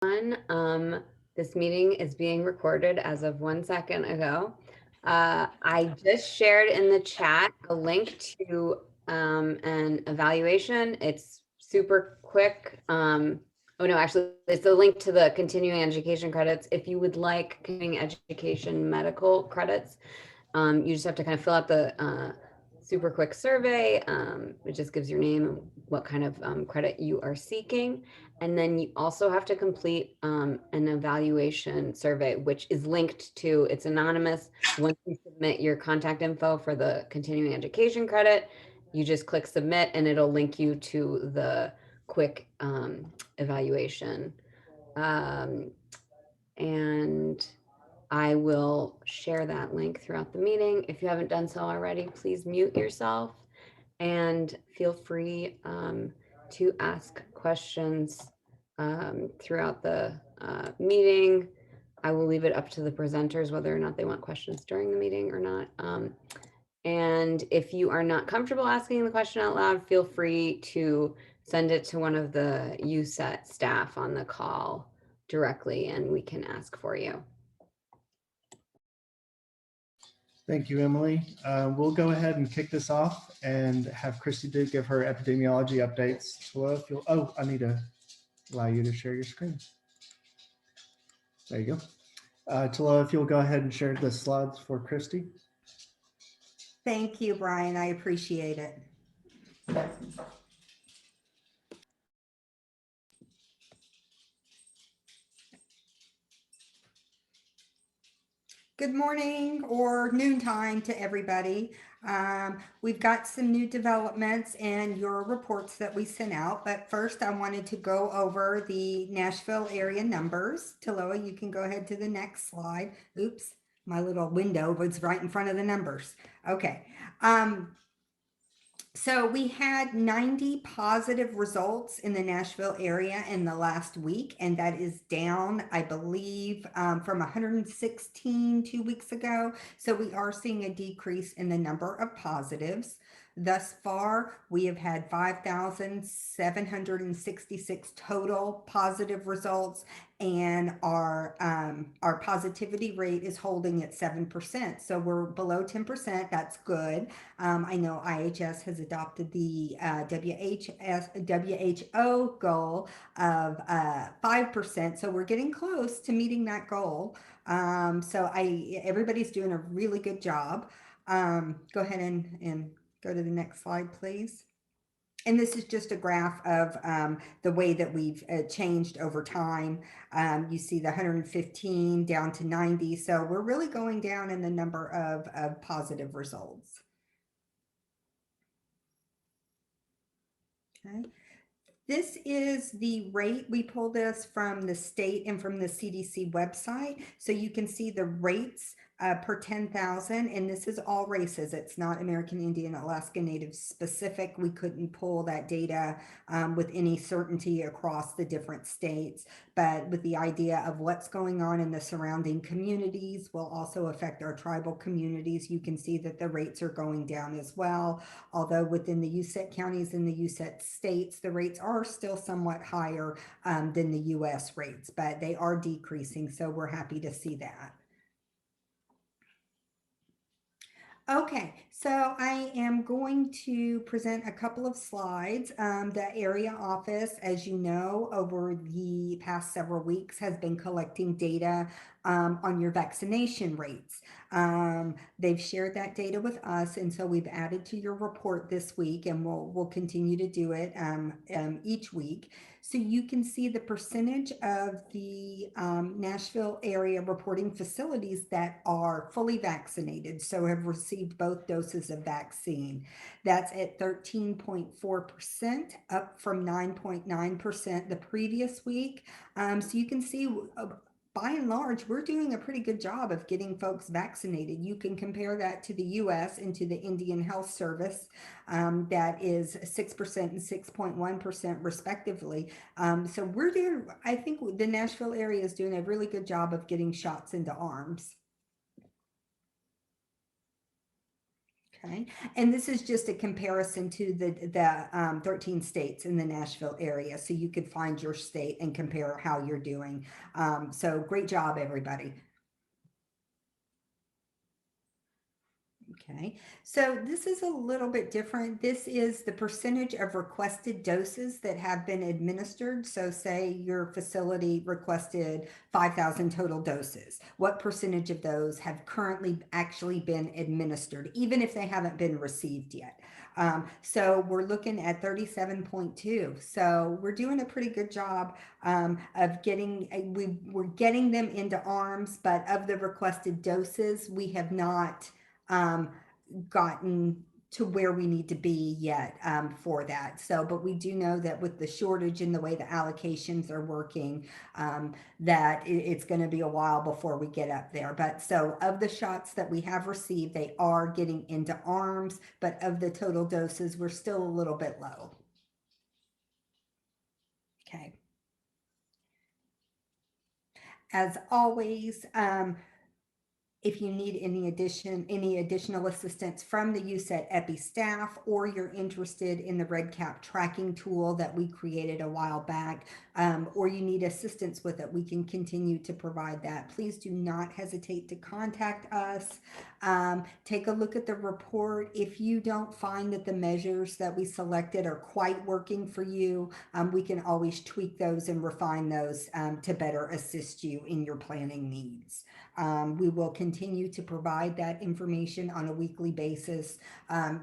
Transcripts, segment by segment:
This meeting is being recorded as of 1 second ago. I just shared in the chat a link to an evaluation. It's super quick. Oh no, actually, it's a link to the continuing education credits. If you would like continuing education medical credits, you just have to kind of fill out the super quick survey. It just gives your name and what kind of credit you are seeking. And then you also have to complete an evaluation survey, which is linked to, it's anonymous. Once you submit your contact info for the continuing education credit, you just click submit and it'll link you to the quick evaluation. And I will share that link throughout the meeting. If you haven't done so already, please mute yourself and feel free to ask questions throughout the meeting. I will leave it up to the presenters whether or not they want questions during the meeting or not. And if you are not comfortable asking the question out loud, feel free to send it to one of the USET staff on the call directly and we can ask for you. Thank you, Emily. We'll go ahead and kick this off and have Christy do give her epidemiology updates. Tala, if you'll, oh, I need to allow you to share your screen. There you go. Tala, if you'll go ahead and share the slides for Christy. Thank you, Brian. I appreciate it. Good morning or noontime to everybody. We've got some new developments in your reports that we sent out, but first I wanted to go over the Nashville area numbers. Taloa, you can go ahead to the next slide. Oops, my little window was right in front of the numbers. Okay. So we had 90 positive results in the Nashville area in the last week, and that is down, I believe, from 116 2 weeks ago. So we are seeing a decrease in the number of positives. Thus far, we have had 5,766 total positive results, and our positivity rate is holding at 7%. So we're below 10%. That's good. I know IHS has adopted the WHO goal of 5%. So we're getting close to meeting that goal. So everybody's doing a really good job. Go ahead and go to the next slide, please. And this is just a graph of the way that we've changed over time. You see the 115 down to 90. So we're really going down in the number of positive results. Okay. This is the rate. We pulled this from the state and from the CDC website. So you can see the rates per 10,000, and this is all races. It's not American Indian, Alaska Native specific. We couldn't pull that data with any certainty across the different states, but with the idea of what's going on in the surrounding communities will also affect our tribal communities. You can see that the rates are going down as well, although within the USET counties and the USET states, the rates are still somewhat higher than the US rates, but they are decreasing, so we're happy to see that. Okay, so I am going to present a couple of slides. The area office, as you know, over the past several weeks has been collecting data on your vaccination rates. They've shared that data with us, and so we've added to your report this week, and we'll continue to do it each week. So you can see the percentage of the Nashville area reporting facilities that are fully vaccinated, so have received both doses of vaccine. That's at 13.4%, up from 9.9% the previous week. So you can see by and large, we're doing a pretty good job of getting folks vaccinated. You can compare that to the US and to the Indian Health Service, that is 6% and 6.1% respectively. So we're doing, I think the Nashville area is doing a really good job of getting shots into arms. Okay, and this is just a comparison to the 13 states in the Nashville area, so you could find your state and compare how you're doing. So great job, everybody. Okay, so this is a little bit different. This is the percentage of requested doses that have been administered. So say your facility requested 5,000 total doses. What percentage of those have currently actually been administered, even if they haven't been received yet? So we're looking at 37.2. So we're doing a pretty good job of getting, we're getting them into arms, but of the requested doses, we have not gotten to where we need to be yet for that. So, but we do know that with the shortage and the way the allocations are working, that it's going to be a while before we get up there. But so of the shots that we have received, they are getting into arms, but of the total doses, we're still a little bit low. Okay. As always, if you need any additional assistance from the USET EPI staff, or you're interested in the REDCap tracking tool that we created a while back, or you need assistance with it, we can continue to provide that. Please do not hesitate to contact us. Take a look at the report. If you don't find that the measures that we selected are quite working for you, we can always tweak those and refine those to better assist you in your planning needs. We will continue to provide that information on a weekly basis,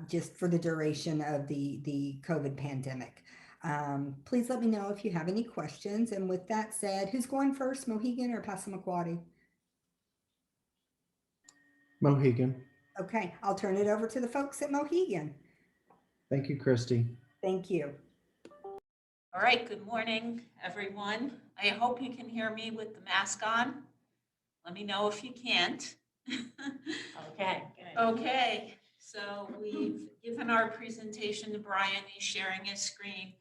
just for the duration of the COVID pandemic. Please let me know if you have any questions. And with that said, who's going first, Mohegan or Passamaquoddy? Mohegan. Okay, I'll turn it over to the folks at Mohegan. Thank you, Christy. Thank you. All right, good morning, everyone. I hope you can hear me with the mask on. Let me know if you can't. Okay. Okay, so we've given our presentation to Brian. He's sharing his screen.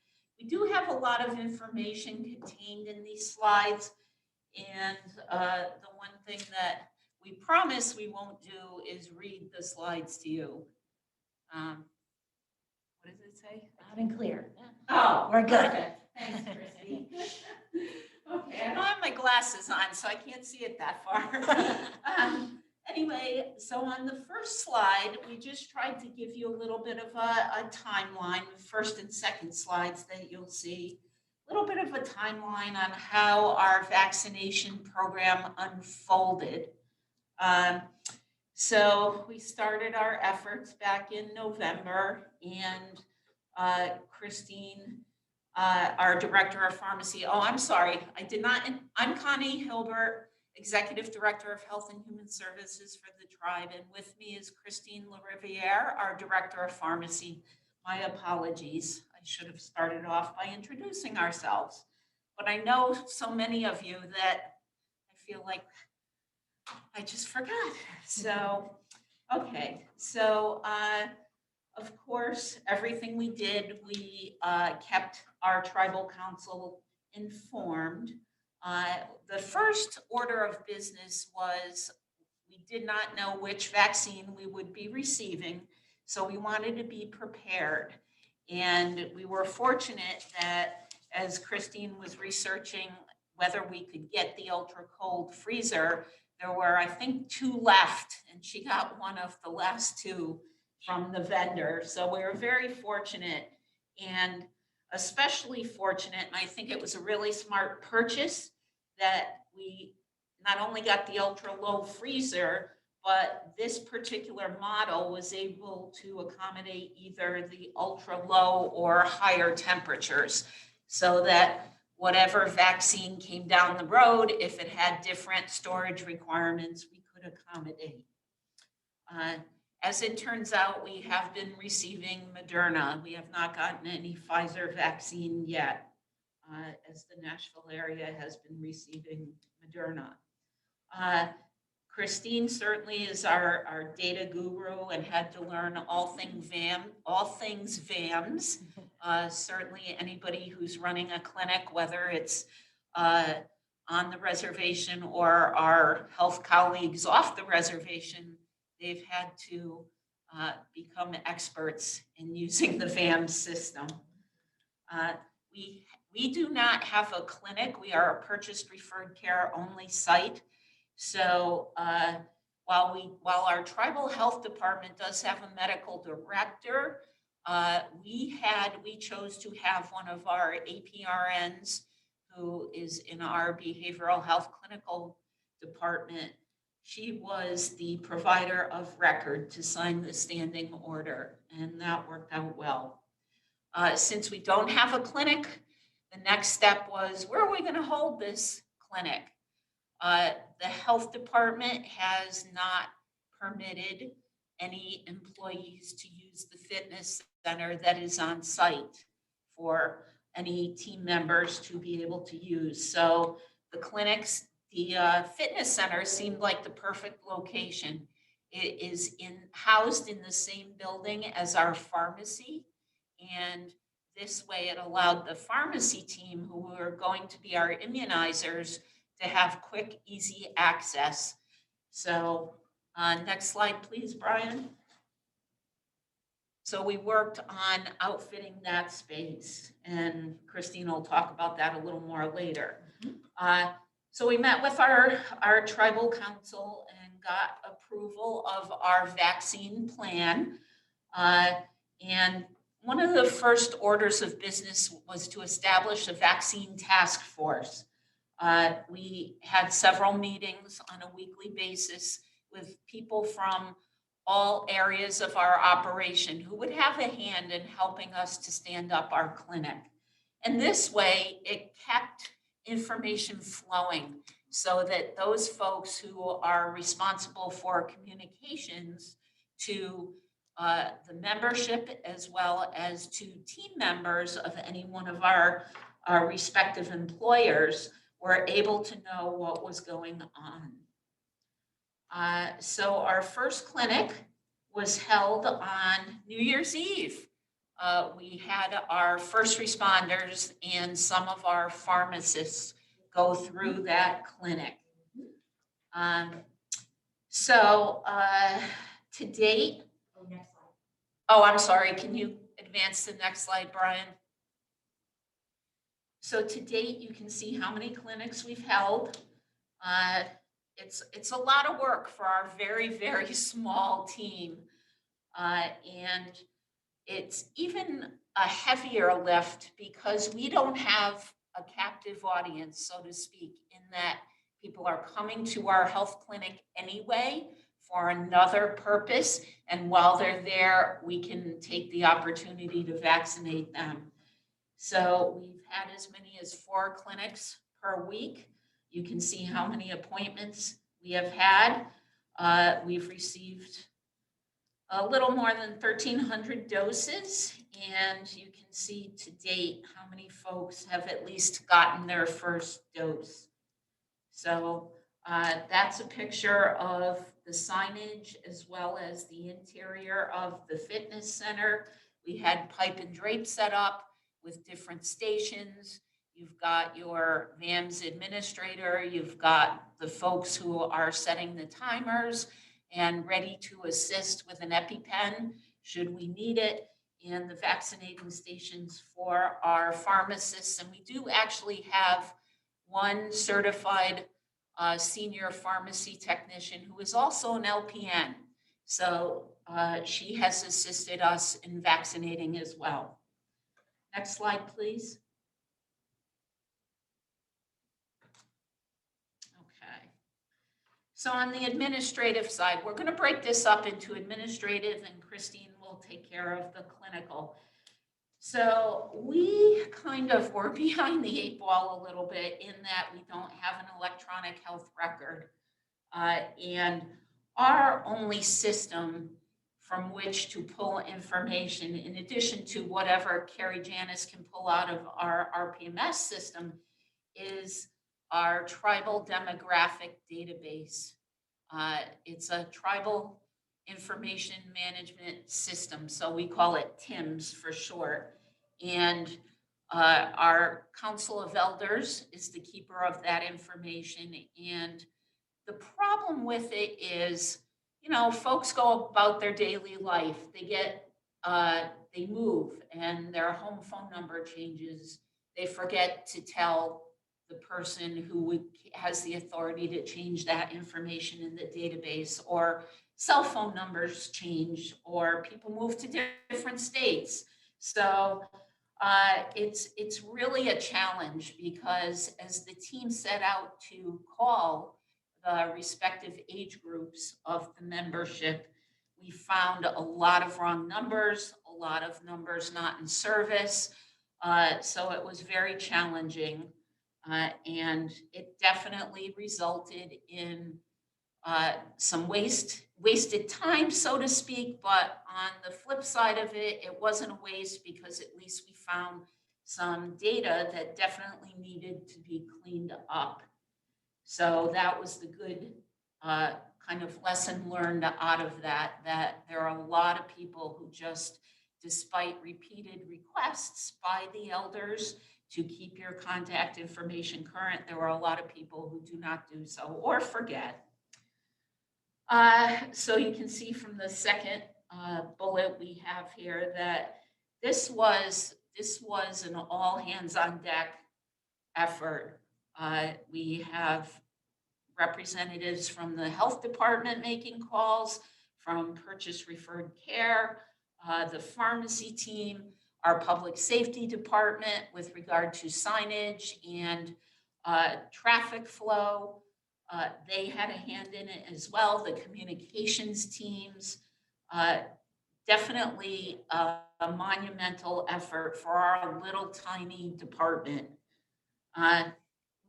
We do have a lot of information contained in these slides. And the one thing that we promise we won't do is read the slides to you. What does it say? Loud and clear. Oh, We're good. Perfect. Thanks, Christy. Okay, I don't have my glasses on, so I can't see it that far. Anyway, so on the first slide, we just tried to give you a little bit of a timeline, the first and second slides that you'll see, a little bit of a timeline on how our vaccination program unfolded. So we started our efforts back in November, and Christine, our director of pharmacy. Oh, I'm sorry. I'm Connie Hilbert, Executive Director of Health and Human Services for the tribe. And with me is Christine LaRiviere, our Director of Pharmacy. My apologies. I should have started off by introducing ourselves. But I know so many of you that I feel like I just forgot. So, okay. So, of course, everything we did, we kept our tribal council informed. The first order of business was we did not know which vaccine we would be receiving, so we wanted to be prepared. And we were fortunate that as Christine was researching whether we could get the ultra cold freezer, there were, I think, 2 left, and she got one of the last 2 from the vendor. So we were very fortunate, and especially fortunate, and I think it was a really smart purchase, that we not only got the ultra low freezer, but this particular model was able to accommodate either the ultra low or higher temperatures, so that whatever vaccine came down the road, if it had different storage requirements, we could accommodate. As it turns out, we have been receiving Moderna. We have not gotten any Pfizer vaccine yet, as the Nashville area has been receiving Moderna. Christine certainly is our data guru and had to learn all things VAMs. Certainly anybody who's running a clinic, whether it's on the reservation or our health colleagues off the reservation, they've had to become experts in using the VAM system. We do not have a clinic. We are a purchased referred care only site. So while our tribal health department does have a medical director, we chose to have one of our APRNs who is in our behavioral health clinical department. She was the provider of record to sign the standing order, and that worked out well. Since we don't have a clinic, the next step was, where are we going to hold this clinic? The health department has not permitted any employees to use the fitness center that is on site for any team members to be able to use. So the fitness center seemed like the perfect location. It is housed in the same building as our pharmacy, and this way it allowed the pharmacy team, who were going to be our immunizers, to have quick, easy access. So next slide, please, Brian. So we worked on outfitting that space, and Christine will talk about that a little more later. So we met with our tribal council and got approval of our vaccine plan. And one of the first orders of business was to establish a vaccine task force. We had several meetings on a weekly basis with people from all areas of our operation who would have a hand in helping us to stand up our clinic. And this way, it kept information flowing so that those folks who are responsible for communications to the membership, as well as to team members of any one of our respective employers, were able to know what was going on. So our first clinic was held on New Year's Eve. We had our first responders and some of our pharmacists go through that clinic. To date, I'm sorry, can you advance to the next slide, Brian? So to date, you can see how many clinics we've held. It's a lot of work for our very, very small team. And it's even a heavier lift because we don't have a captive audience, so to speak, in that people are coming to our health clinic anyway for another purpose. And while they're there, we can take the opportunity to vaccinate them. So we've had as many as 4 clinics per week. You can see how many appointments we have had. We've received a little more than 1,300 doses, and you can see to date how many folks have at least gotten their first dose. So that's a picture of the signage as well as the interior of the fitness center. We had pipe and drape set up with different stations. You've got your VAMS administrator, you've got the folks who are setting the timers and ready to assist with an EpiPen should we need it, and the vaccinating stations for our pharmacists. And we do actually have one certified senior pharmacy technician who is also an LPN. So she has assisted us in vaccinating as well. Next slide, please. Okay. So on the administrative side, we're going to break this up into administrative, and Christine will take care of the clinical. So we kind of were behind the 8 ball a little bit in that we don't have an electronic health record. And our only system from which to pull information, in addition to whatever Carrie Janis can pull out of our RPMS system, is our tribal demographic database. It's a tribal information management system, so we call it TIMS for short. And our Council of Elders is the keeper of that information. And the problem with it is, you know, folks go about their daily life. They move and their home phone number changes. They forget to tell the person has the authority to change that information in the database, or cell phone numbers change, or people move to different states. So it's really a challenge, because as the team set out to call the respective age groups of the membership, we found a lot of wrong numbers, a lot of numbers not in service. So it was very challenging, and it definitely resulted in some wasted time, so to speak. But on the flip side of it, it wasn't a waste, because at least we found some data that definitely needed to be cleaned up. So that was the good kind of lesson learned out of that, that there are a lot of people who just, despite repeated requests by the elders to keep your contact information current, there were a lot of people who do not do so or forget. So you can see from the second bullet we have here that this was an all hands on deck effort. We have representatives from the health department making calls, from purchase referred care, the pharmacy team, our public safety department with regard to signage and traffic flow. They had a hand in it as well. The communications teams, definitely a monumental effort for our little tiny department.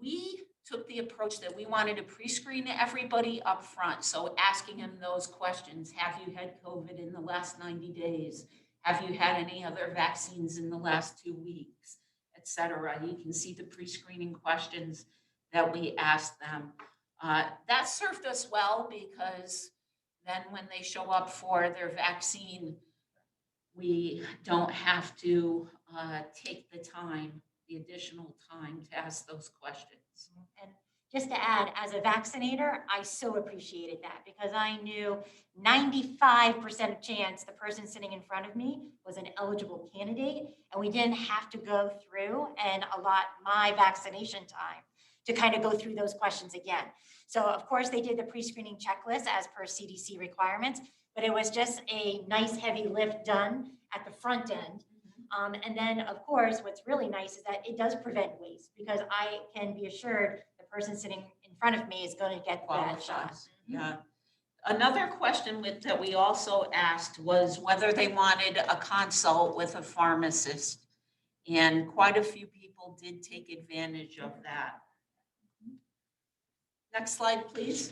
We took the approach that we wanted to pre-screen everybody up front. So asking them those questions: have you had COVID in the last 90 days? Have you had any other vaccines in the last 2 weeks, etc. You can see the pre-screening questions that we asked them. That served us well, because then when they show up for their vaccine, we don't have to take the additional time to ask those questions. And just to add, as a vaccinator, I so appreciated that, because I knew 95% of chance the person sitting in front of me was an eligible candidate, and we didn't have to go through and allot my vaccination time to kind of go through those questions again. So of course they did the pre-screening checklist as per CDC requirements, but it was just a nice heavy lift done at the front end. And then, of course, what's really nice is that it does prevent waste, because I can be assured the person sitting in front of me is going to get that shot. Yeah. Another question that we also asked was whether they wanted a consult with a pharmacist, and quite a few people did take advantage of that. Next slide, please.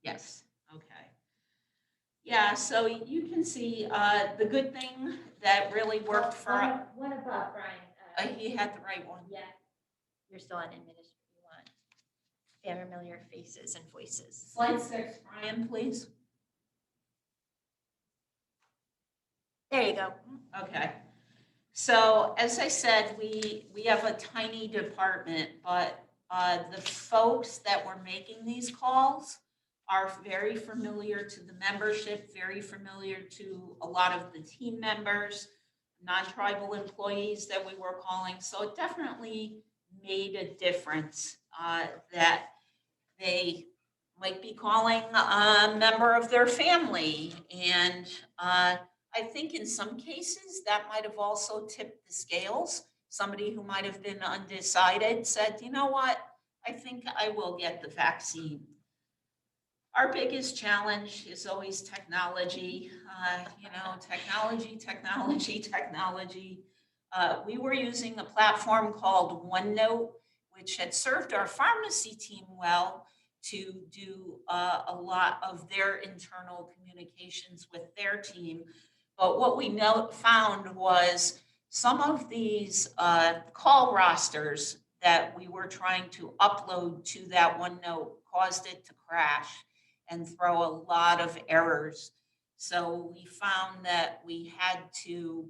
Yes. Okay. Yeah, so you can see the good thing that really worked for. One above, Brian. He had the right one. Yeah. You're still on administrative. You want familiar faces and voices. Slide 6, Brian, please. There you go. Okay. So as I said, we have a tiny department, but the folks that were making these calls are very familiar to the membership, very familiar to a lot of the team members, non-tribal employees that we were calling. So it definitely made a difference that they might be calling a member of their family. And I think in some cases that might have also tipped the scales. Somebody who might have been undecided said, you know what, I think I will get the vaccine. Our biggest challenge is always technology, technology. We were using a platform called OneNote, which had served our pharmacy team well to do a lot of their internal communications with their team. But what we found was some of these call rosters that we were trying to upload to that OneNote caused it to crash and throw a lot of errors. So we found that we had to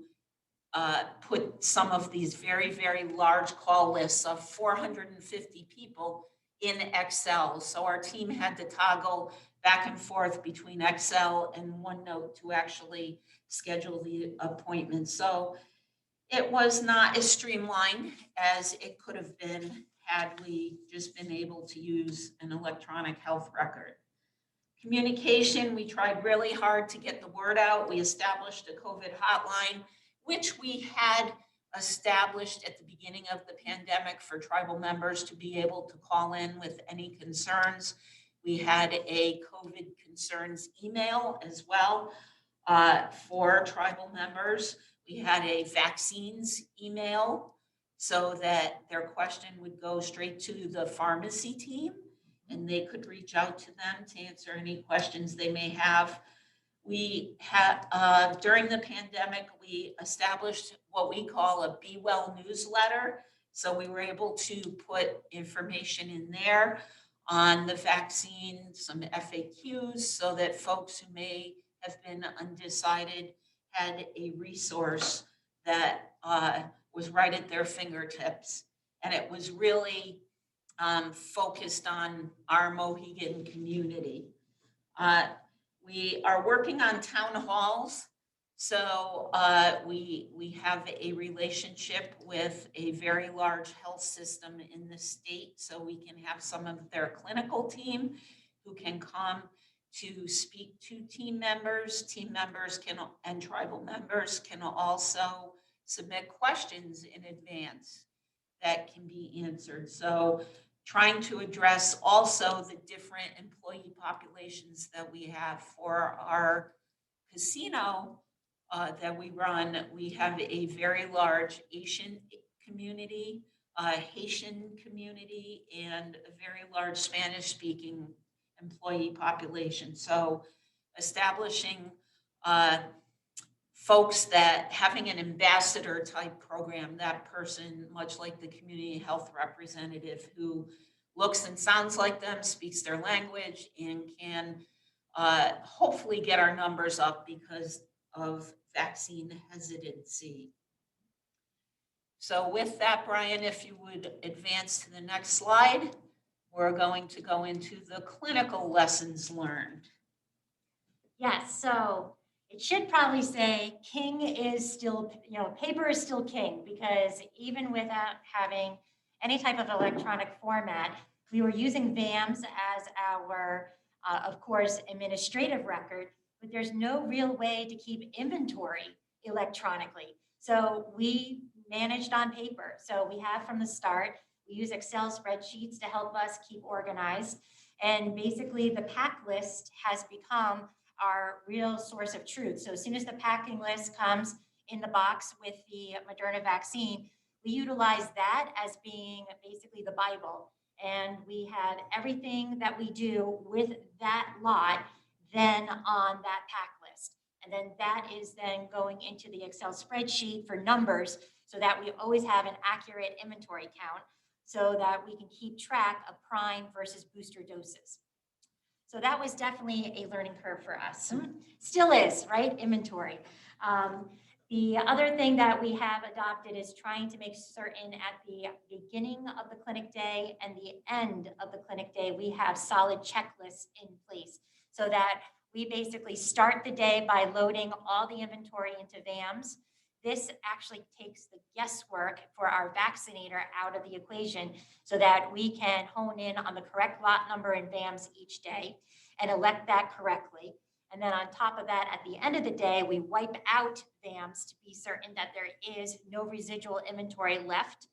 put some of these very, very large call lists of 450 people in Excel. So our team had to toggle back and forth between Excel and OneNote to actually schedule the appointment. So it was not as streamlined as it could have been had we just been able to use an electronic health record. Communication, we tried really hard to get the word out. We established a COVID hotline, which we had established at the beginning of the pandemic for tribal members to be able to call in with any concerns. We had a COVID concerns email as well for tribal members. We had a vaccines email so that their question would go straight to the pharmacy team and they could reach out to them to answer any questions they may have. We had, during the pandemic, we established what we call a Be Well newsletter. So we were able to put information in there on the vaccine, some FAQs, so that folks who may have been undecided had a resource that was right at their fingertips. And it was really focused on our Mohegan community. We are working on town halls. So we have a relationship with a very large health system in the state. So we can have some of their clinical team who can come to speak to team members. Team members can, and tribal members can also submit questions in advance that can be answered. So trying to address also the different employee populations that we have for our casino that we run. We have a very large Asian community, Haitian community, and a very large Spanish-speaking employee population. So establishing folks that having an ambassador type program, that person, much like the community health representative who looks and sounds like them, speaks their language, and can hopefully get our numbers up because of vaccine hesitancy. So with that, Brian, if you would advance to the next slide, we're going to go into the clinical lessons learned. Yes, so it should probably say king is still, paper is still king, because even without having any type of electronic format, we were using VAMS as our, of course, administrative record, but there's no real way to keep inventory electronically. So we managed on paper. So we have from the start, we use Excel spreadsheets to help us keep organized. And basically the pack list has become our real source of truth. So as soon as the packing list comes in the box with the Moderna vaccine, we utilize that as being basically the Bible. And we have everything that we do with that lot then on that pack list. And then that is then going into the Excel spreadsheet for numbers so that we always have an accurate inventory count so that we can keep track of prime versus booster doses. So that was definitely a learning curve for us. Still is, right? Inventory. The other thing that we have adopted is trying to make certain at the beginning of the clinic day and the end of the clinic day, we have solid checklists in place so that we basically start the day by loading all the inventory into VAMS. This actually takes the guesswork for our vaccinator out of the equation so that we can hone in on the correct lot number in VAMS each day and elect that correctly. And then on top of that, at the end of the day, we wipe out VAMS to be certain that there is no residual inventory left.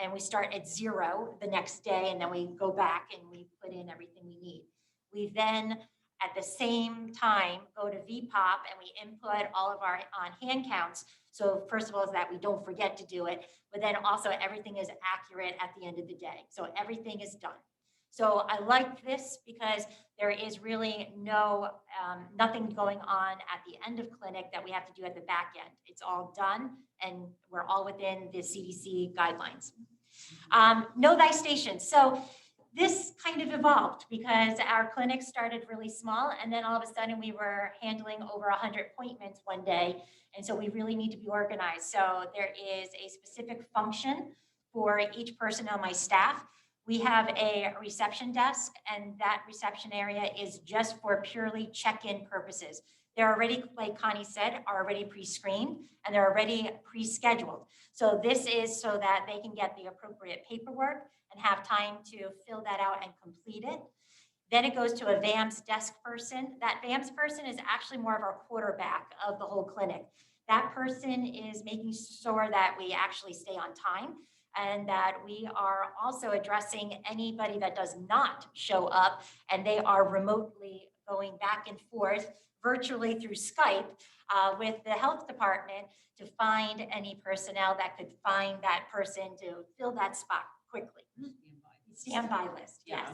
And we start at 0 the next day, and then we go back and we put in everything we need. We then, at the same time, go to VPOP and we input all of our on-hand counts. So first of all is that we don't forget to do it, but then also everything is accurate at the end of the day. So everything is done. So I like this because there is really no, nothing going on at the end of clinic that we have to do at the back end. It's all done and we're all within the CDC guidelines. Know thy station. So This kind of evolved because our clinic started really small, and then all of a sudden we were handling over 100 appointments one day. And so we really need to be organized. So there is a specific function for each person on my staff. We have a reception desk, and that reception area is just for purely check-in purposes. They're already, like Connie said, are already pre-screened and they're already pre-scheduled. So this is so that they can get the appropriate paperwork and have time to fill that out and complete it. Then it goes to a VAMS desk person. That VAMS person is actually more of our quarterback of the whole clinic. That person is making sure that we actually stay on time and that we are also addressing anybody that does not show up and they are remotely going back and forth virtually through Skype with the health department to find any personnel that could find that person to fill that spot quickly. Standby list, yes.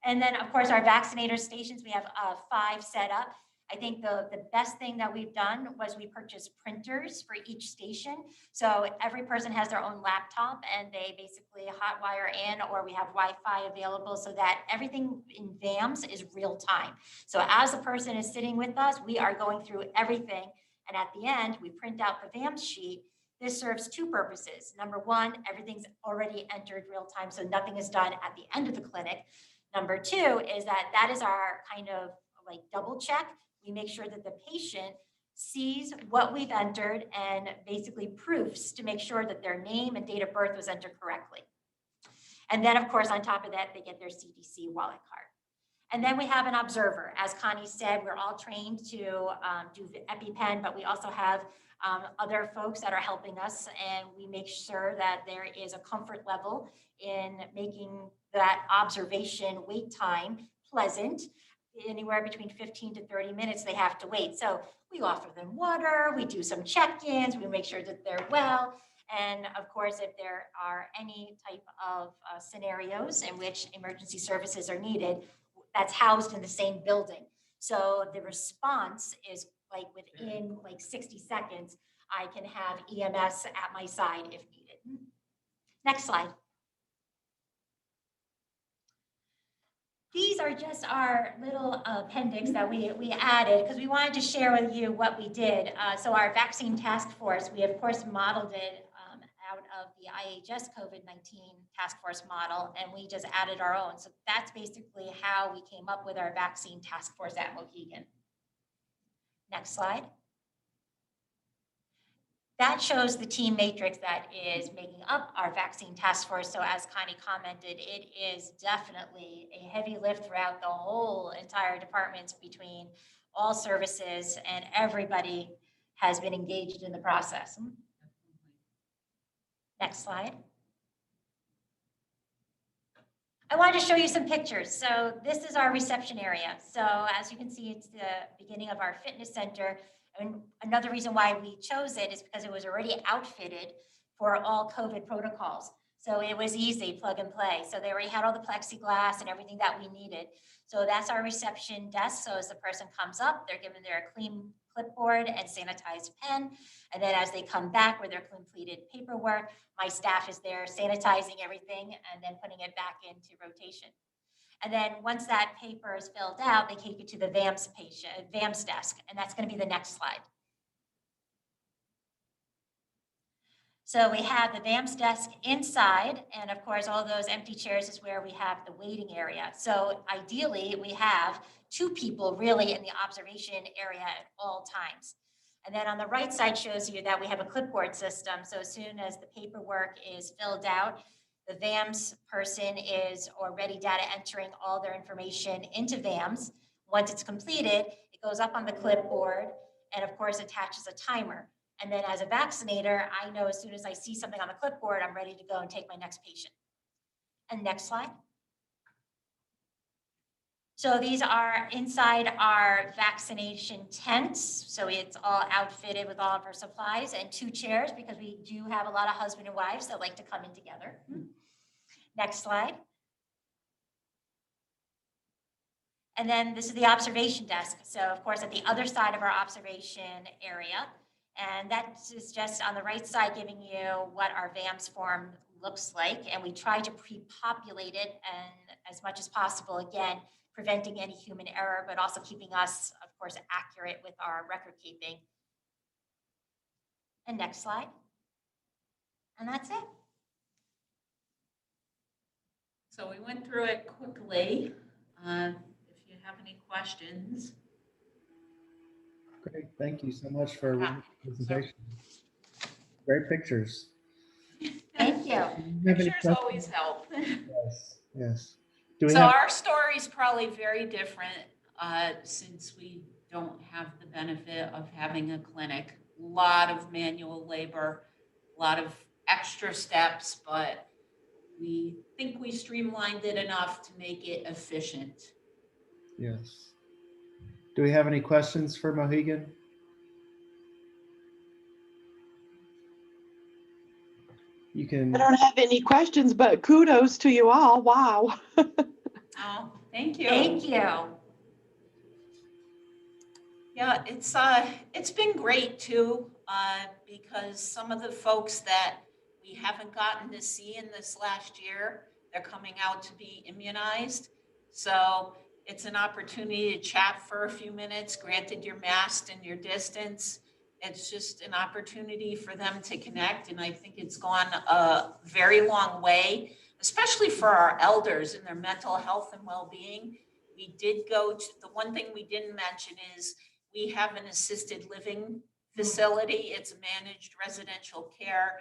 And then, of course, our vaccinator stations, we have 5 set up. I think the best thing that we've done was we purchased printers for each station. So every person has their own laptop and they basically hotwire in, or we have Wi-Fi available so that everything in VAMS is real time. So as a person is sitting with us, we are going through everything. And at the end, we print out the VAMS sheet. This serves 2 purposes. Number 1, everything's already entered real time, so nothing is done at the end of the clinic. Number 2 is that is our kind of like double check. We make sure that the patient sees what we've entered and basically proofs to make sure that their name and date of birth was entered correctly. And then, of course, on top of that, they get their CDC wallet card. And then we have an observer. As Connie said, we're all trained to do the EpiPen, but we also have other folks that are helping us, and we make sure that there is a comfort level in making that observation wait time pleasant. Anywhere between 15 to 30 minutes they have to wait. So we offer them water, we do some check-ins, we make sure that they're well. And of course, if there are any type of scenarios in which emergency services are needed, that's housed in the same building. So the response is like within like 60 seconds, I can have EMS at my side if needed. Next slide. These are just our little appendix that we added because we wanted to share with you what we did. So our vaccine task force, we of course modeled it out of the IHS COVID-19 task force model, and we just added our own. So that's basically how we came up with our vaccine task force at Mohegan. Next slide. That shows the team matrix that is making up our vaccine task force. So as Connie commented, it is definitely a heavy lift throughout the whole entire departments between all services, and everybody has been engaged in the process. Next slide. I wanted to show you some pictures. So this is our reception area. So as you can see, it's the beginning of our fitness center. And another reason why we chose it is because it was already outfitted for all COVID protocols. So it was easy, plug and play. So they already had all the plexiglass and everything that we needed. So that's our reception desk. So as the person comes up, they're given their clean clipboard and sanitized pen. And then as they come back with their completed paperwork, my staff is there sanitizing everything and then putting it back into rotation. And then once that paper is filled out, they take it to the VAMS desk, and that's going to be the next slide. So we have the VAMS desk inside, and of course, all those empty chairs is where we have the waiting area. So ideally, we have 2 people really in the observation area at all times. And then on the right side shows you that we have a clipboard system. So as soon as the paperwork is filled out, the VAMS person is already data entering all their information into VAMS. Once it's completed, it goes up on the clipboard and of course attaches a timer. And then as a vaccinator, I know as soon as I see something on the clipboard, I'm ready to go and take my next patient. And next slide. So these are inside our vaccination tents. So it's all outfitted with all of our supplies and 2 chairs because we do have a lot of husband and wives that like to come in together. Next slide. And then this is the observation desk. So of course, at the other side of our observation area, And that is just on the right side giving you what our VAMS form looks like. And we try to pre-populate it and as much as possible, again, preventing any human error, but also keeping us, of course, accurate with our record keeping. And next slide. And that's it. So we went through it quickly. If you have any questions. Great, thank you so much for Yeah. the presentation. Great pictures. Thank you. Do you have any Pictures questions? always help. Yes, yes. Do we So have, our story is probably very different since we don't have the benefit of having a clinic. A lot of manual labor, a lot of extra steps, but we think we streamlined it enough to make it efficient. yes. Do we have any questions for Mohegan? You I can, don't have any questions, but kudos to you all. Wow. Oh, thank you. Thank you. Yeah, it's been great too, because some of the folks that we haven't gotten to see in this last year, they're coming out to be immunized. So it's an opportunity to chat for a few minutes, granted you're masked and your distance. It's just an opportunity for them to connect. And I think it's gone a very long way, especially for our elders and their mental health and well-being. We did go to, the one thing we didn't mention is we have an assisted living facility. It's a managed residential care,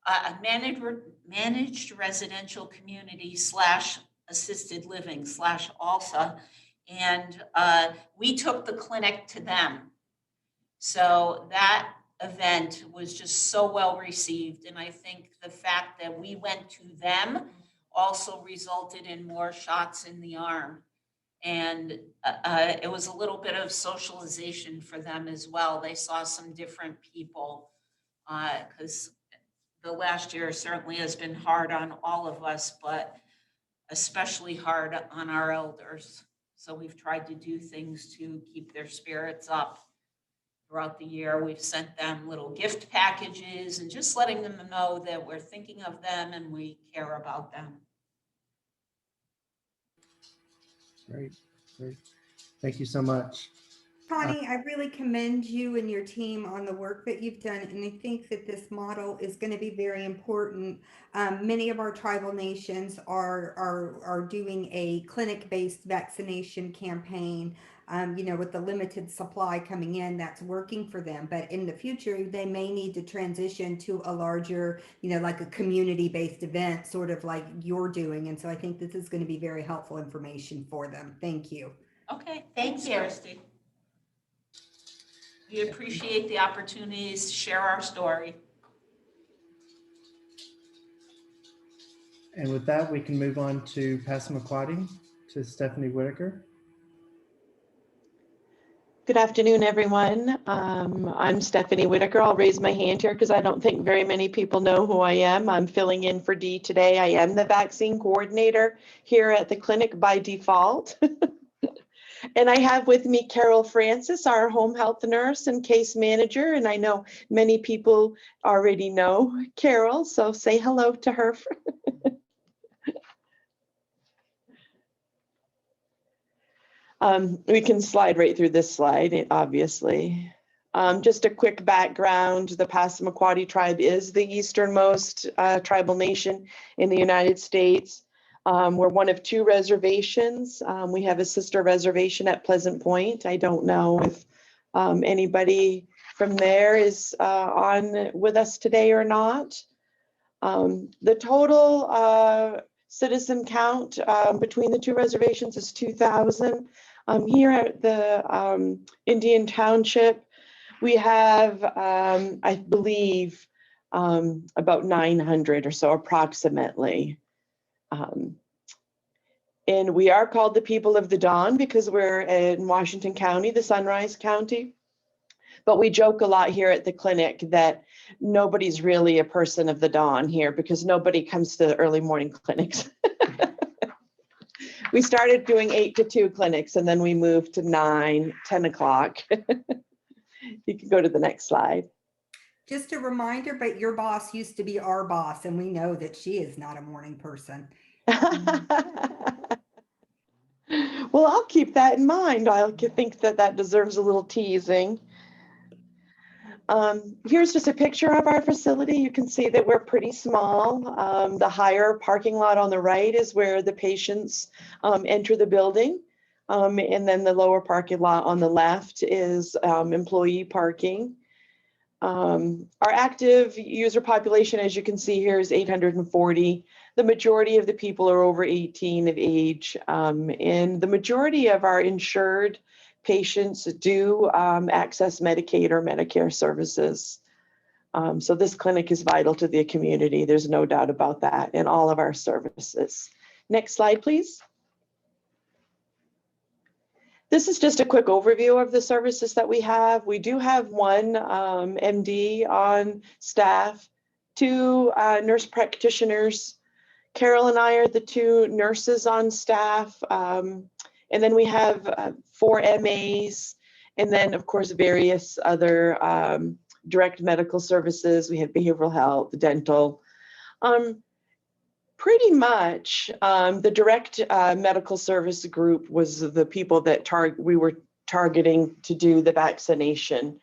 a managed residential community / assisted living / ALSA. And we took the clinic to them. So that event was just so well received. And I think the fact that we went to them also resulted in more shots in the arm. And it was a little bit of socialization for them as well. They saw some different people because the last year certainly has been hard on all of us, but especially hard on our elders. So we've tried to do things to keep their spirits up throughout the year. We've sent them little gift packages and just letting them know that we're thinking of them and we care about them. great, great. Thank you so much. Connie, I really commend you and your team on the work that you've done, and I think that this model is going to be very important. Many of our tribal nations are doing a clinic-based vaccination campaign. With the limited supply coming in, that's working for them. But in the future, they may need to transition to a larger, like a community-based event, sort of like you're doing. And so I think this is going to be very helpful information for them. Thank you. Okay, Thank thanks, you. Christy. We appreciate the opportunities to share our story. And with that, we can move on to Passamaquoddy, to Stephanie Whitaker. Good afternoon, everyone. I'm Stephanie Whitaker. I'll raise my hand here because I don't think very many people know who I am. I'm filling in for Dee today. I am the vaccine coordinator here at the clinic by default. And I have with me Carol Francis, our home health nurse and case manager. And I know many people already know Carol, so say hello to her. We can slide right through this slide, obviously. Just a quick background, the Passamaquoddy tribe is the easternmost tribal nation in the United States. We're one of 2 reservations. We have a sister reservation at Pleasant Point. I don't know if anybody from there is on with us today or not. The total citizen count between the 2 reservations is 2,000. Here at the Indian Township, we have, I believe, about 900 or so approximately. And we are called the people of the dawn because we're in Washington County, the Sunrise County. But we joke a lot here at the clinic that nobody's really a person of the dawn here because nobody comes to the early morning clinics. We started doing 8 to 2 clinics and then we moved to 9, 10 o'clock. You can go to the next slide. Just a reminder, but your boss used to be our boss, and we know that she is not a morning person. Well, I'll keep that in mind. I think that that deserves a little teasing. Here's just a picture of our facility. You can see that we're pretty small. The higher parking lot on the right is where the patients enter the building. And then the lower parking lot on the left is employee parking. Our active user population, as you can see here, is 840. The majority of the people are over 18 of age, and the majority of our insured patients do access Medicaid or Medicare services. So this clinic is vital to the community. There's no doubt about that, and all of our services. Next slide, please. This is just a quick overview of the services that we have. We do have one MD on staff, 2 nurse practitioners. Carol and I are the 2 nurses on staff. And then we have 4 MAs, and then of course various other direct medical services. We have behavioral health, dental. Pretty much the direct medical service group was the people that we were targeting to do the vaccination.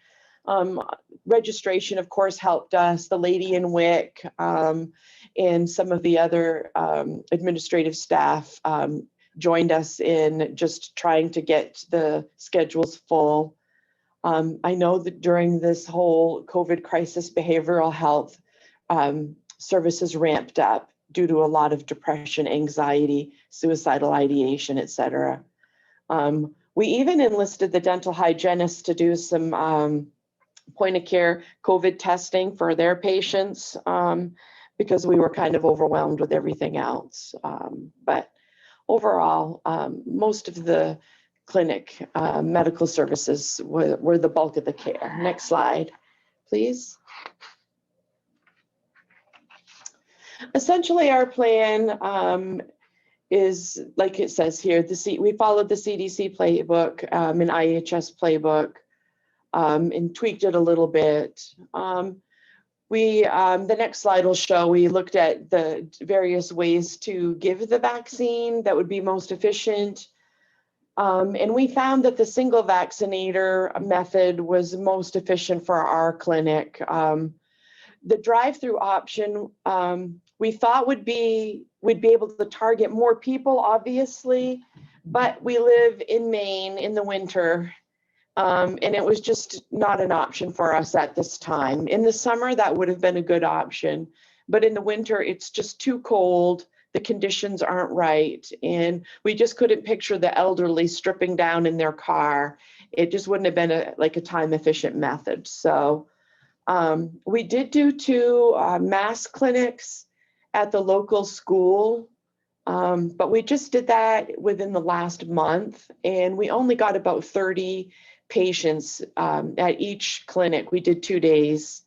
Registration, of course, helped us. The lady in WIC and some of the other administrative staff joined us in just trying to get the schedules full. I know that during this whole COVID crisis, behavioral health services ramped up due to a lot of depression, anxiety, suicidal ideation, et cetera. We even enlisted the dental hygienists to do some point of care COVID testing for their patients because we were kind of overwhelmed with everything else. But overall, most of the clinic medical services were the bulk of the care. Next slide, please. Essentially, our plan is, like it says here, we followed the CDC playbook and IHS playbook and tweaked it a little bit. The next slide will show, we looked at the various ways to give the vaccine that would be most efficient. And we found that the single vaccinator method was most efficient for our clinic. The drive-through option we thought we'd be able to target more people, obviously, but we live in Maine in the winter, and it was just not an option for us at this time. In the summer, that would have been a good option, but in the winter, it's just too cold. The conditions aren't right, and we just couldn't picture the elderly stripping down in their car. It just wouldn't have been a time-efficient method. So we did do 2 mass clinics at the local school, but we just did that within the last month, and we only got about 30 patients at each clinic. We did 2 days,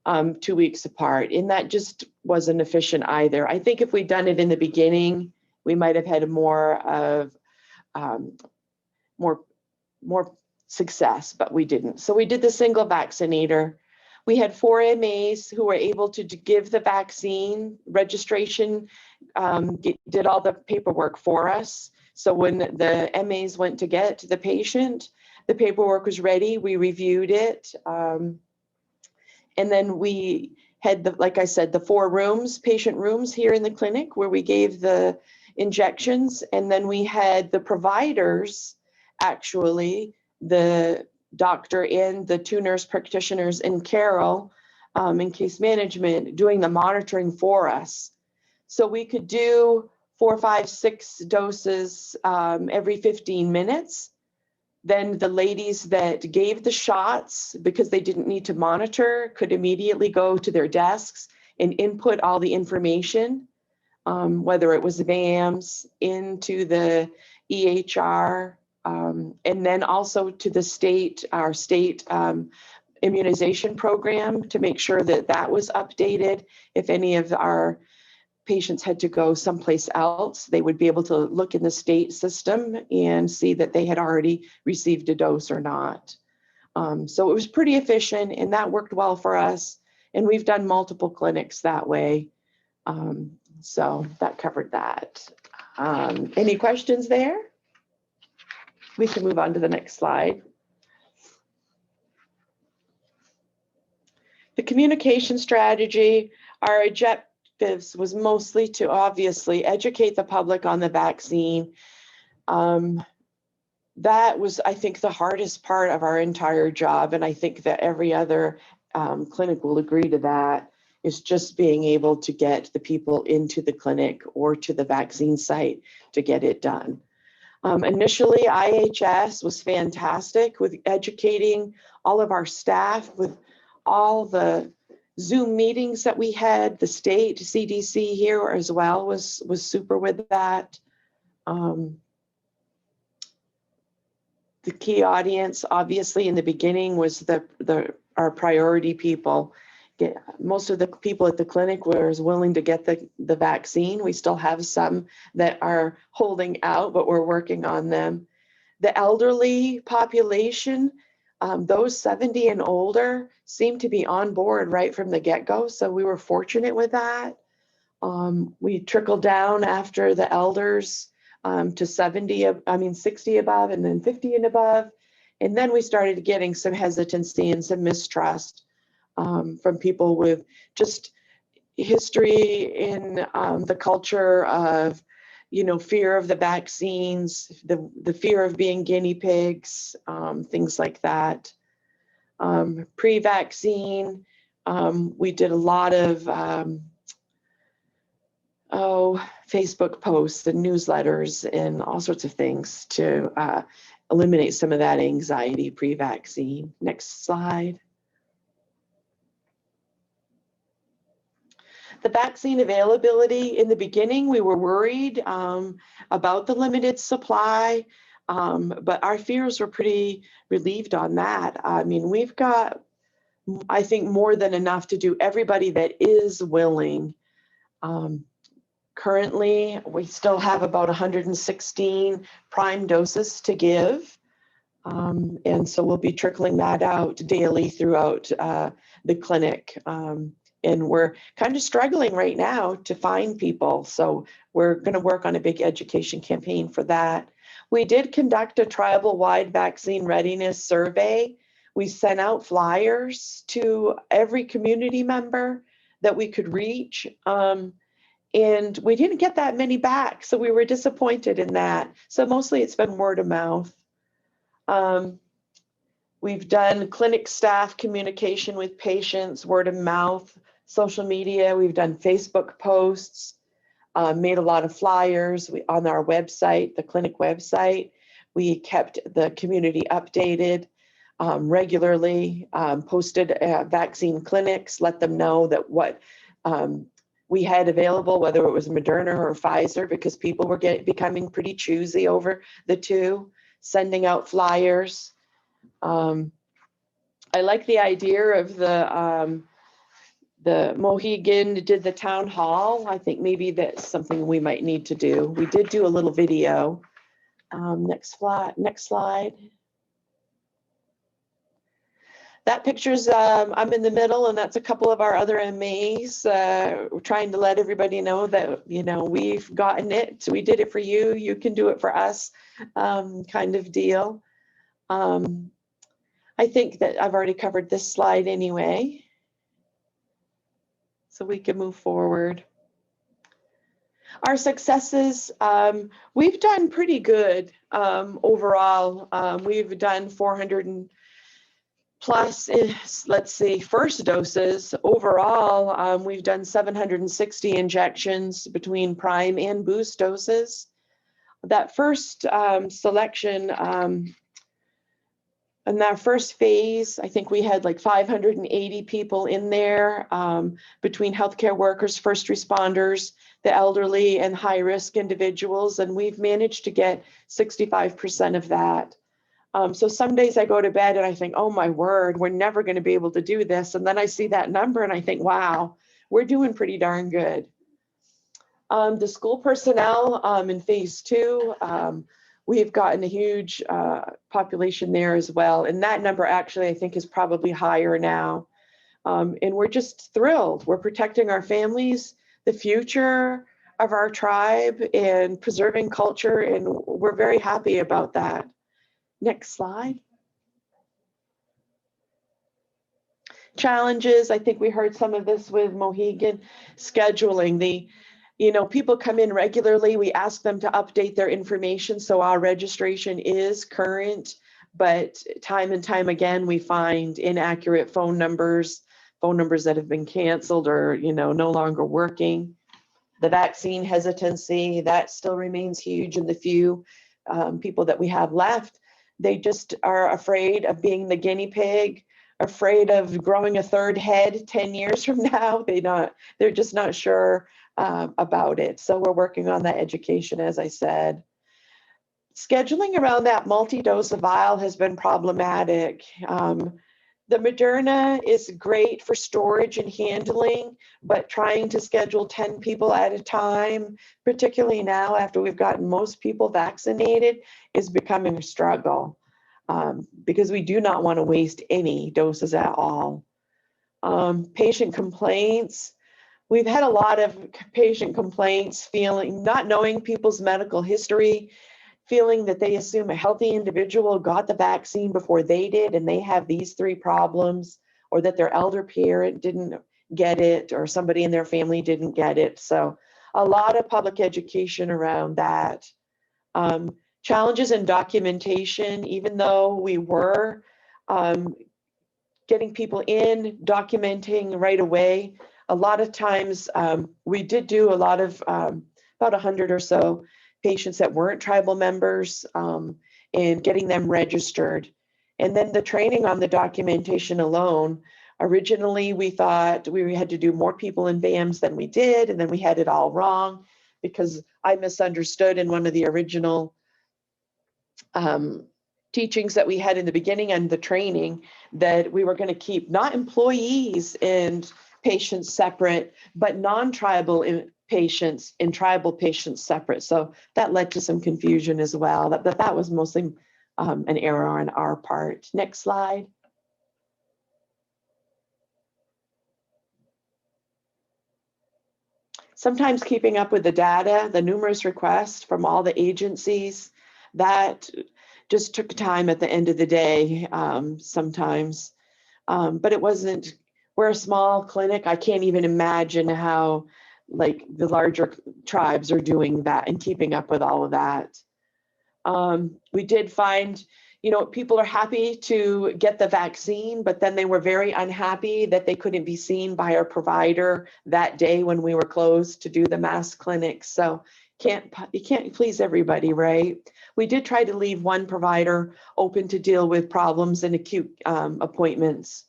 2 weeks apart, and that just wasn't efficient either. I think if we'd done it in the beginning, we might have had more success, but we didn't. So we did the single vaccinator. We had 4 MAs who were able to give the vaccine registration, did all the paperwork for us. So when the MAs went to get the patient, the paperwork was ready, we reviewed it. And then we had, like I said, the 4 rooms, patient rooms here in the clinic where we gave the injections. And then we had the providers, actually, the doctor and the 2 nurse practitioners and Carol in case management doing the monitoring for us. So we could do 4, 5, 6 doses every 15 minutes. Then the ladies that gave the shots, because they didn't need to monitor, could immediately go to their desks and input all the information, whether it was VAMS into the EHR, and then also to the our state immunization program to make sure that that was updated. If any of our patients had to go someplace else, they would be able to look in the state system and see that they had already received a dose or not. So it was pretty efficient, and that worked well for us. And we've done multiple clinics that way. So that covered that. Any questions there? We can move on to the next slide. The communication strategy, our objectives was mostly to obviously educate the public on the vaccine. That was, I think, the hardest part of our entire job. And I think that every other clinic will agree to that, is just being able to get the people into the clinic or to the vaccine site to get it done. Initially, IHS was fantastic with educating all of our staff, with all the Zoom meetings that we had. The state CDC here as well was super with that. The key audience, obviously, in the beginning was our priority people. Most of the people at the clinic were willing to get the vaccine. We still have some that are holding out, but we're working on them. The elderly population, those 70 and older, seem to be on board right from the get-go. So we were fortunate with that. We trickled down after the elders to 60 above, and then 50 and above. And then we started getting some hesitancy and some mistrust from people with just history in the culture of, fear of the vaccines, the fear of being guinea pigs, things like that. Pre-vaccine, we did a lot of Facebook posts and newsletters and all sorts of things to eliminate some of that anxiety pre-vaccine. Next slide. The vaccine availability, in the beginning, we were worried about the limited supply, but our fears were pretty relieved on that. I mean, we've got, I think, more than enough to do everybody that is willing. Currently, we still have about 116 prime doses to give. And so we'll be trickling that out daily throughout the clinic. And we're kind of struggling right now to find people. So we're going to work on a big education campaign for that. We did conduct a tribal-wide vaccine readiness survey. We sent out flyers to every community member that we could reach. And we didn't get that many back, so we were disappointed in that. So mostly it's been word of mouth. We've done clinic staff communication with patients, word of mouth, social media. We've done Facebook posts, made a lot of flyers on our website, the clinic website. We kept the community updated regularly, posted vaccine clinics, let them know that what we had available, whether it was Moderna or Pfizer, because people were becoming pretty choosy over the two, sending out flyers. I like the idea of the Mohegan did the town hall. I think maybe that's something we might need to do. We did do a little video. Next slide. That picture's, I'm in the middle, and that's a couple of our other MAs. We're trying to let everybody know that, we've gotten it. We did it for you. You can do it for us, kind of deal. I think that I've already covered this slide anyway. So we can move forward. Our successes, we've done pretty good overall. We've done 400 plus, let's see, first doses. Overall, we've done 760 injections between prime and boost doses. That first selection, in that first phase, I think we had like 580 people in there between healthcare workers, first responders, the elderly, and high-risk individuals, and we've managed to get 65% of that. So some days I go to bed and I think, oh my word, we're never going to be able to do this. And then I see that number and I think, wow, we're doing pretty darn good. The school personnel in phase 2, we've gotten a huge population there as well. And that number actually, I think, is probably higher now. And we're just thrilled. We're protecting our families, the future of our tribe, and preserving culture. And we're very happy about that. Next slide. Challenges, I think we heard some of this with Mohegan. Scheduling, people come in regularly. We ask them to update their information so our registration is current, but time and time again, we find inaccurate phone numbers that have been canceled or, no longer working. The vaccine hesitancy, that still remains huge in the few people that we have left. They just are afraid of being the guinea pig, afraid of growing a third head 10 years from now. They're just not sure about it. So we're working on that education, as I said. Scheduling around that multi-dose vial has been problematic. The Moderna is great for storage and handling, but trying to schedule 10 people at a time, particularly now after we've gotten most people vaccinated, is becoming a struggle. Because we do not want to waste any doses at all. Patient complaints. We've had a lot of patient complaints, not knowing people's medical history, feeling that they assume a healthy individual got the vaccine before they did and they have these 3 problems, or that their elder parent didn't get it or somebody in their family didn't get it. So a lot of public education around that. Challenges in documentation, even though we were getting people in, documenting right away, a lot of times we did do a lot of, about 100 or so patients that weren't tribal members and getting them registered. And then the training on the documentation alone, originally we thought we had to do more people in BAMs than we did, and then we had it all wrong because I misunderstood in one of the original teachings that we had in the beginning and the training that we were going to keep not employees and patients separate, but non-tribal patients and tribal patients separate. So that led to some confusion as well. That was mostly an error on our part. Next slide. Sometimes keeping up with the data, the numerous requests from all the agencies, that just took time at the end of the day sometimes. But it wasn't, we're a small clinic. I can't even imagine how like the larger tribes are doing that and keeping up with all of that. We did find, people are happy to get the vaccine, but then they were very unhappy that they couldn't be seen by our provider that day when we were closed to do the mass clinic. So you can't please everybody, right? We did try to leave one provider open to deal with problems and acute appointments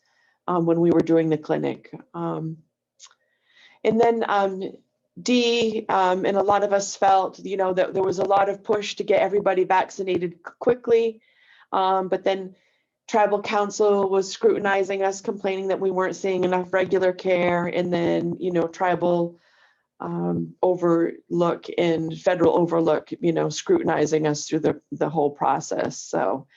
when we were doing the clinic. And then D, and a lot of us felt, that there was a lot of push to get everybody vaccinated quickly. But then tribal council was scrutinizing us, complaining that we weren't seeing enough regular care. And then, tribal overlook and federal overlook, scrutinizing us through the whole process. So,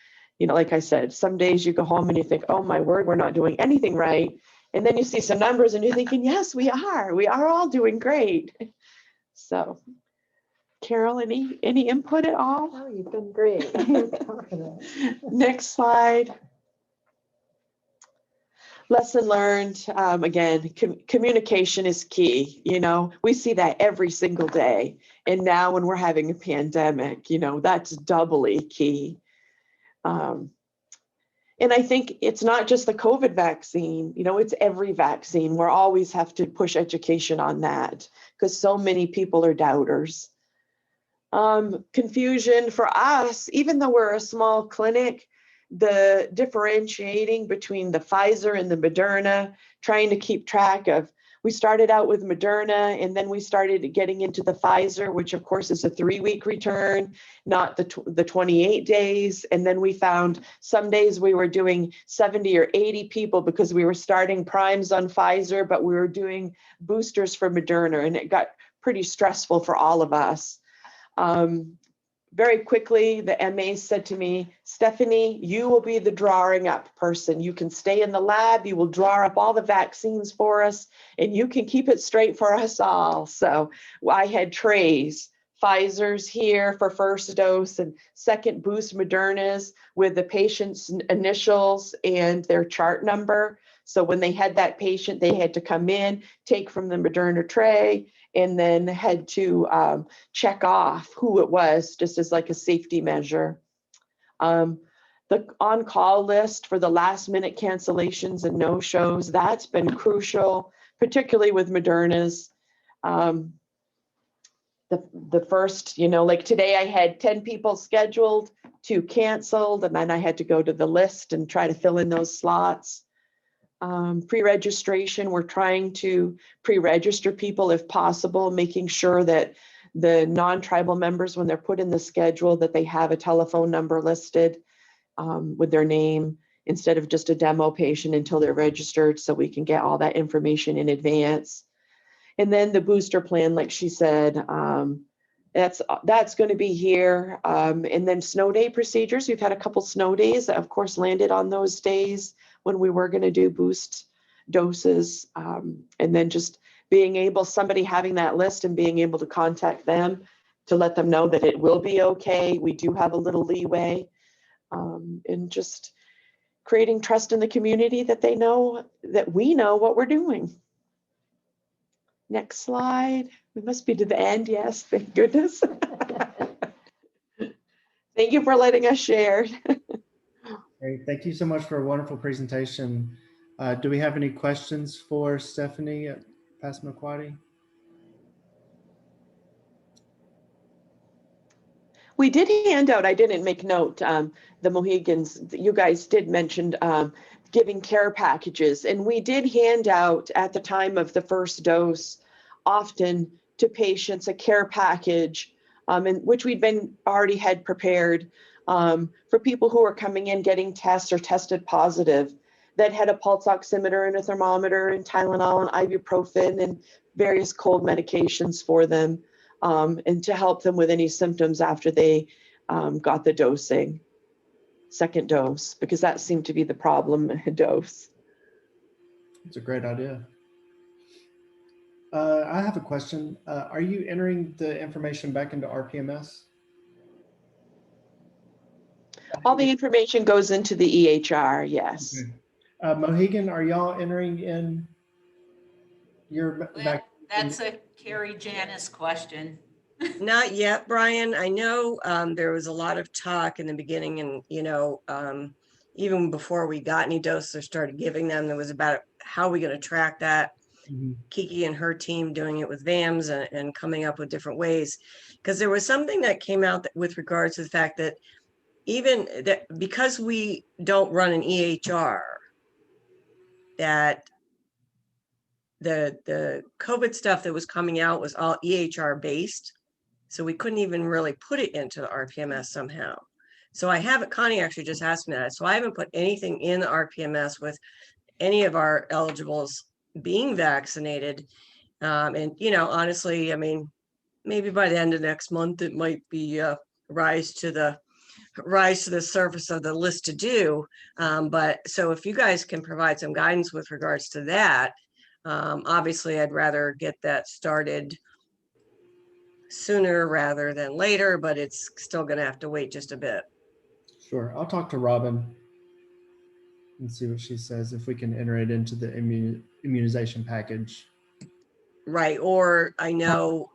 like I said, some days you go home and you think, oh my word, we're not doing anything right. And then you see some numbers and you're thinking, yes, we are all doing great. So Carol, any input at all? Oh, you've been great. Next slide. Lesson learned, again, communication is key. We see that every single day. And now when we're having a pandemic, that's doubly key. And I think it's not just the COVID vaccine, it's every vaccine. We'll always have to push education on that because so many people are doubters. Confusion for us, even though we're a small clinic, the differentiating between the Pfizer and the Moderna, trying to keep track of, we started out with Moderna and then we started getting into the Pfizer, which of course is a 3-week return, not the 28 days. And then we found some days we were doing 70 or 80 people because we were starting primes on Pfizer, but we were doing boosters for Moderna, and it got pretty stressful for all of us. very quickly, the MA said to me, Stephanie, you will be the drawing up person. You can stay in the lab, you will draw up all the vaccines for us, and you can keep it straight for us all. So I had trays, Pfizer's here for first dose and second boost Moderna's with the patient's initials and their chart number. So when they had that patient, they had to come in, take from the Moderna tray, and then had to check off who it was, just as like a safety measure. The on-call list for the last minute cancellations and no-shows, that's been crucial, particularly with Moderna's. The first, like today I had 10 people scheduled, 2 canceled, and then I had to go to the list and try to fill in those slots. Pre-registration, we're trying to pre-register people if possible, making sure that the non-tribal members, when they're put in the schedule, that they have a telephone number listed with their name instead of just a demo patient until they're registered, so we can get all that information in advance. And then the booster plan, like she said, that's going to be here. And then snow day procedures. We've had a couple snow days that, of course, landed on those days when we were going to do boost doses. And then just being able, somebody having that list and being able to contact them to let them know that it will be okay. We do have a little leeway, and just creating trust in the community that they know that we know what we're doing. Next slide. We must be to the end. Yes, thank goodness. Thank you for letting us share. Great. Thank you so much for a wonderful presentation. Do we have any questions for Stephanie at Passamaquoddy? We did hand out, I didn't make note, the Mohegans, you guys did mention giving care packages, and we did hand out at the time of the first dose often to patients a care package, and which we'd been already had prepared for people who were coming in getting tests or tested positive, that had a pulse oximeter and a thermometer and Tylenol and ibuprofen and various cold medications for them, and to help them with any symptoms after they got the dosing, second dose, because that seemed to be the problem dose. It's a great idea. I have a question. Are you entering the information back into RPMS? All the information goes into the EHR, yes. Okay. Mohegan, are y'all entering in your back? That's a Carrie Janice question. Not yet, Brian. I know there was a lot of talk in the beginning, and even before we got any doses or started giving them, there was about how are we going to track that. Mhm. Kiki and her team doing it with VAMs and coming up with different ways, because there was something that came out with regards to the fact that even that because we don't run an EHR, that the COVID stuff that was coming out was all EHR based. So we couldn't even really put it into the RPMS somehow. So I haven't, Connie actually just asked me that. So I haven't put anything in the RPMS with any of our eligibles being vaccinated. And, honestly, I mean, maybe by the end of next month, it might be rise to the surface of the list to do. But so if you guys can provide some guidance with regards to that, obviously I'd rather get that started sooner rather than later, but it's still going to have to wait just a bit. Sure. I'll talk to Robin and see what she says, if we can enter it into the immunization package. Right. Or I know,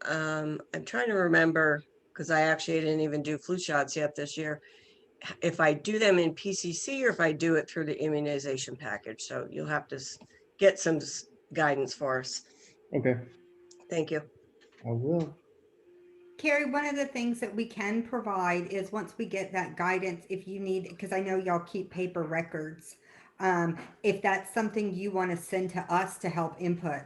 I'm trying to remember, because I actually didn't even do flu shots yet this year, if I do them in PCC or if I do it through the immunization package. So you'll have to get some guidance for us. Okay. Thank you. I will. Carrie, one of the things that we can provide is once we get that guidance, if you need, because I know y'all keep paper records, if that's something you want to send to us to help input.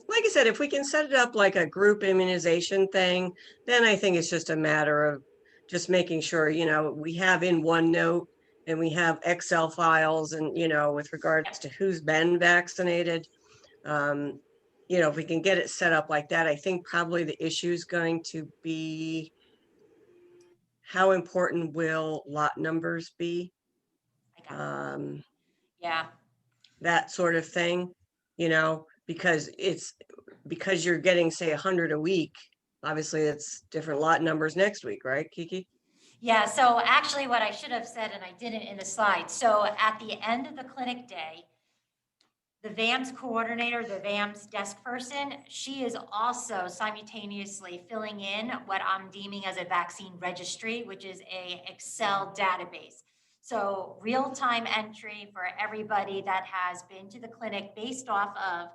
Like I said, if we can set it up like a group immunization thing, then I think it's just a matter of just making sure, we have in OneNote and we have Excel files and, with regards to who's been vaccinated. you know, if we can get it set up like that, I think probably the issue is going to be how important will lot numbers be? I got it. Um, Yeah, that sort of thing, you know, because you're getting, say, 100 a week. Obviously, it's different lot numbers next week, right, Kiki? yeah. So actually what I should have said, and I didn't in the slide. So at the end of the clinic day, the VAMS coordinator, the VAMS desk person, she is also simultaneously filling in what I'm deeming as a vaccine registry, which is a Excel database. So real-time entry for everybody that has been to the clinic based off of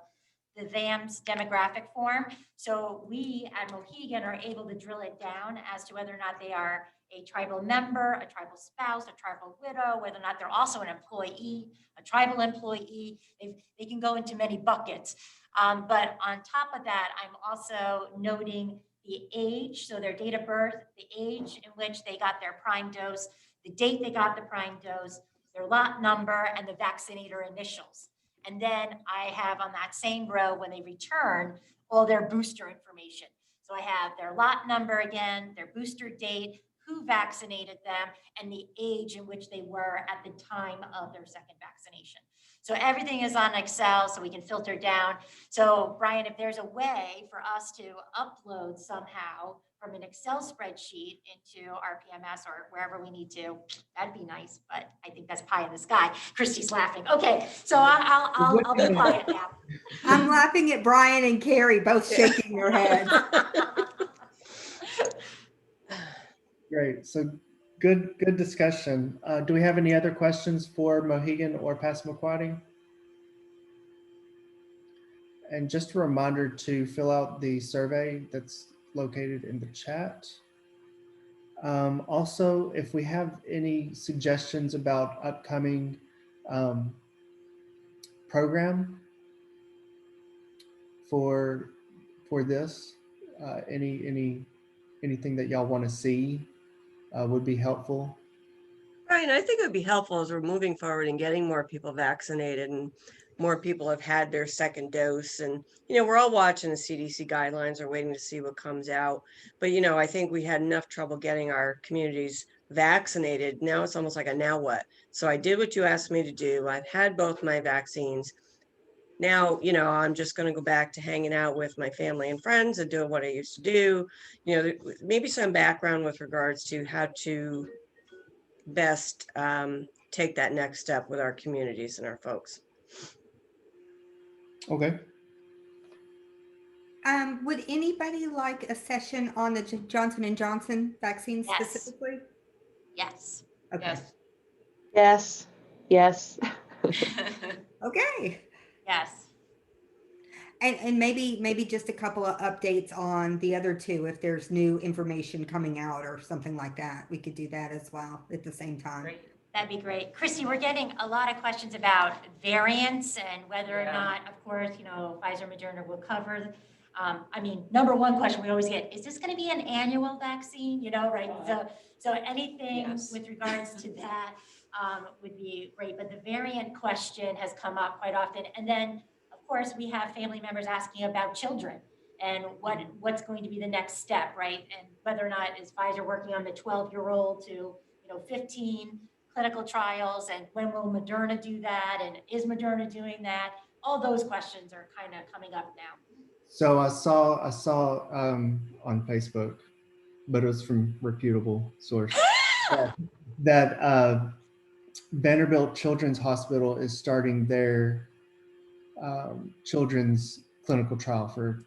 the VAMS demographic form. So we at Mohegan are able to drill it down as to whether or not they are a tribal member, a tribal spouse, a tribal widow, whether or not they're also an employee, a tribal employee. They can go into many buckets. But on top of that, I'm also noting the age, so their date of birth, the age in which they got their prime dose, the date they got the prime dose, their lot number, and the vaccinator initials. And then I have on that same row, when they return, all their booster information. So I have their lot number again, their booster date, who vaccinated them, and the age in which they were at the time of their second vaccination. So everything is on Excel, so we can filter down. So Brian, if there's a way for us to upload somehow from an Excel spreadsheet into our PMS or wherever we need to, that'd be nice, but I think that's pie in the sky. Christy's laughing. Okay, so I'll be quiet now. I'm laughing at Brian and Carrie both shaking their heads. Great. So good discussion. Do we have any other questions for Mohegan or Passamaquoddy? And just a reminder to fill out the survey that's located in the chat. Also, if we have any suggestions about upcoming program for this, anything that y'all want to see would be helpful. Brian, I think it would be helpful as we're moving forward and getting more people vaccinated and more people have had their second dose. And, you know, we're all watching the CDC guidelines or waiting to see what comes out. But, you know, I think we had enough trouble getting our communities vaccinated. Now it's almost like a now what? So I did what you asked me to do. I've had both my vaccines. Now, you know, I'm just going to go back to hanging out with my family and friends and doing what I used to do. You know, maybe some background with regards to how to best take that next step with our communities and our folks. Okay. Would anybody like a session on the Johnson & Johnson vaccine Yes. specifically? Yes. Okay. Yes. Yes. Okay. Yes. And maybe just a couple of updates on the other two, if there's new information coming out or something like that. We could do that as well at the same time. Great. That'd be great. Christy, we're getting a lot of questions about variants and whether or not, of course, you know, Pfizer, Moderna will cover. I mean, number one question we always get, is this going to be an annual vaccine? You know, right? So anything with regards to that would be great. But the variant question has come up quite often. And then, of course, we have family members asking about children and what's going to be the next step, right? And whether or not is Pfizer working on the 12-year-old to 15 clinical trials, and when will Moderna do that? And is Moderna doing that? All those questions are kind of coming up now. So I saw on Facebook, but it was from reputable source, that Vanderbilt Children's Hospital is starting their children's clinical trial for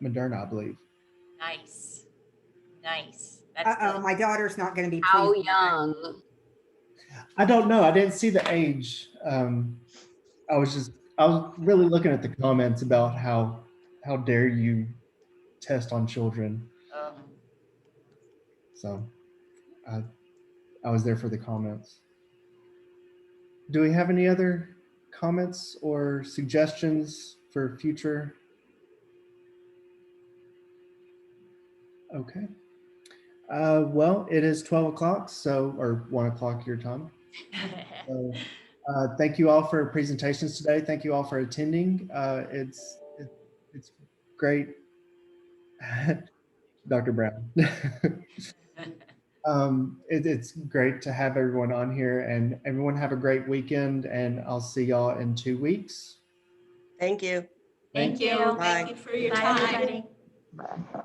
Moderna, I believe. Nice. That's Uh-oh, good. my daughter's not going to be How pleased with that. young? I don't know. I didn't see the age. I was really looking at the comments about how dare you test on children. So I was there for the comments. Do we have any other comments or suggestions for future? Okay. Well, it is 12 o'clock, or 1 o'clock your time. So thank you all for presentations today. Thank you all for attending. It's great. Dr. Brown. It's great to have everyone on here, and everyone have a great weekend, and I'll see y'all in 2 weeks. Thank you. Thank you. Bye. Thank you for your Bye, time. everybody. Bye.